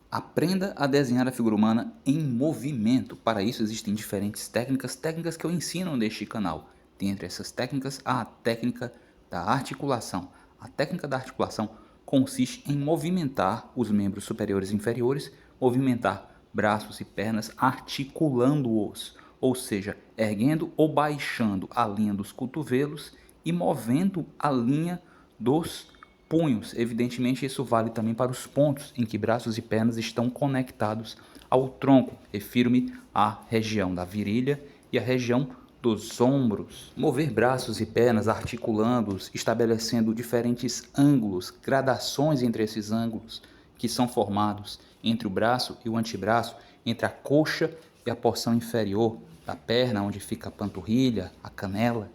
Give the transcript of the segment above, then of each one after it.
Aprenda a desenhar a figura humana em movimento. Para isso existem diferentes técnicas que eu ensino neste canal. Dentre essas técnicas, há a técnica da articulação. A técnica da articulação consiste em movimentar os membros superiores e inferiores, movimentar braços e pernas articulando-os, ou seja, erguendo ou baixando a linha dos cotovelos e movendo a linha dos punhos. Evidentemente, isso vale também para os pontos em que braços e pernas estão conectados ao tronco. Refiro-me à região da virilha e à região dos ombros. Mover braços e pernas articulando-os, estabelecendo diferentes ângulos, gradações entre esses ângulos que são formados entre o braço e o antebraço, entre a coxa e a porção inferior da perna, onde fica a panturrilha, a canela.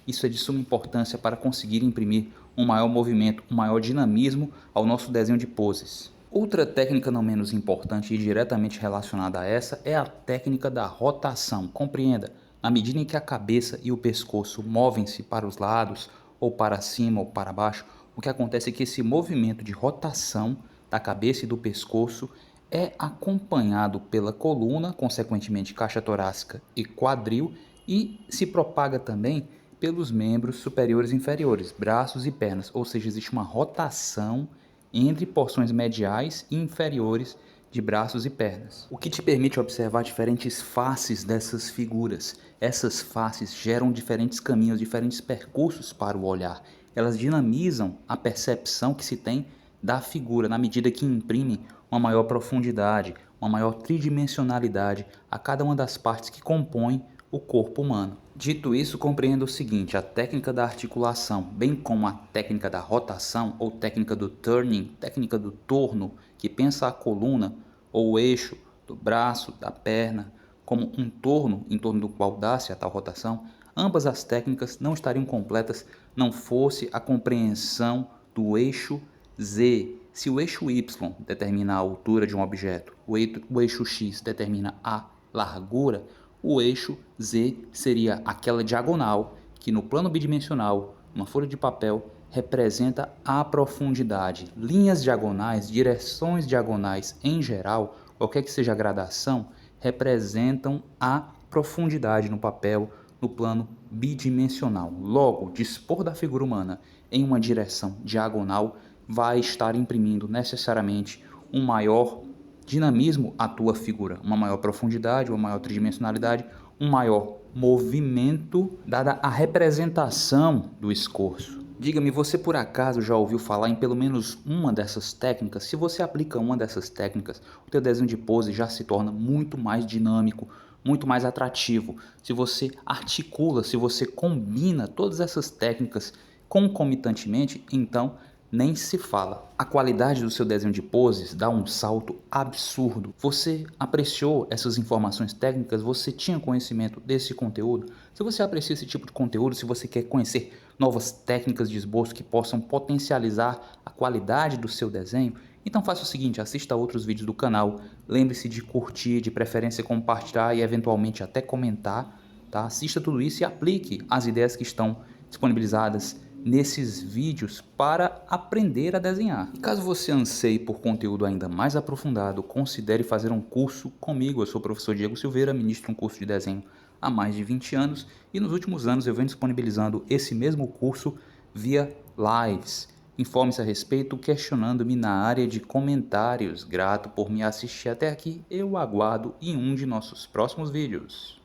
Isso é de suma importância para conseguir imprimir um maior movimento, um maior dinamismo ao nosso desenho de poses. Outra técnica não menos importante e diretamente relacionada a essa é a técnica da rotação. Compreenda, na medida em que a cabeça e o pescoço movem-se para os lados, ou para cima ou para baixo, o que acontece é que esse movimento de rotação da cabeça e do pescoço é acompanhado pela coluna, consequentemente caixa torácica e quadril, e se propaga também pelos membros superiores e inferiores, braços e pernas, ou seja, existe uma rotação entre porções mediais e inferiores de braços e pernas, o que te permite observar diferentes faces dessas figuras. Essas faces geram diferentes caminhos, diferentes percursos para o olhar. Elas dinamizam a percepção que se tem da figura, na medida que imprimem uma maior profundidade, uma maior tridimensionalidade a cada uma das partes que compõem o corpo humano. Dito isso, compreenda o seguinte: a técnica da articulação, bem como a técnica da rotação ou técnica do turning, técnica do torno, que pensa a coluna ou o eixo do braço, da perna, como um torno em torno do qual dá-se a tal rotação, ambas as técnicas não estariam completas não fosse a compreensão do eixo Z. Se o eixo Y determina a altura de um objeto, o eixo X determina a largura, o eixo Z seria aquela diagonal que no plano bidimensional, uma folha de papel, representa a profundidade. Linhas diagonais, direções diagonais em geral, qualquer que seja a gradação, representam a profundidade no papel, no plano bidimensional. Logo, dispor da figura humana em uma direção diagonal vai estar imprimindo necessariamente um maior dinamismo à tua figura, uma maior profundidade, uma maior tridimensionalidade, um maior movimento, dada a representação do escorço. Diga-me, você por acaso já ouviu falar em pelo menos uma dessas técnicas? Se você aplica uma dessas técnicas, o teu desenho de pose já se torna muito mais dinâmico, muito mais atrativo. Se você articula, se você combina todas essas técnicas concomitantemente, então nem se fala. A qualidade do seu desenho de poses dá um salto absurdo. Você apreciou essas informações técnicas? Você tinha conhecimento desse conteúdo? Se você aprecia esse tipo de conteúdo, se você quer conhecer novas técnicas de esboço que possam potencializar a qualidade do seu desenho, então faça o seguinte: assista a outros vídeos do canal, lembre-se de curtir, de preferência compartilhar e eventualmente até comentar, tá? Assista tudo isso e aplique as ideias que estão disponibilizadas nesses vídeos para aprender a desenhar. E caso você anseie por conteúdo ainda mais aprofundado, considere fazer um curso comigo. Eu sou o professor Diego Silveira, ministro um curso de desenho há mais de 20 anos e nos últimos anos eu venho disponibilizando esse mesmo curso via lives. Informe-se a respeito questionando-me na área de comentários. Grato por me assistir até aqui, eu aguardo em um de nossos próximos vídeos.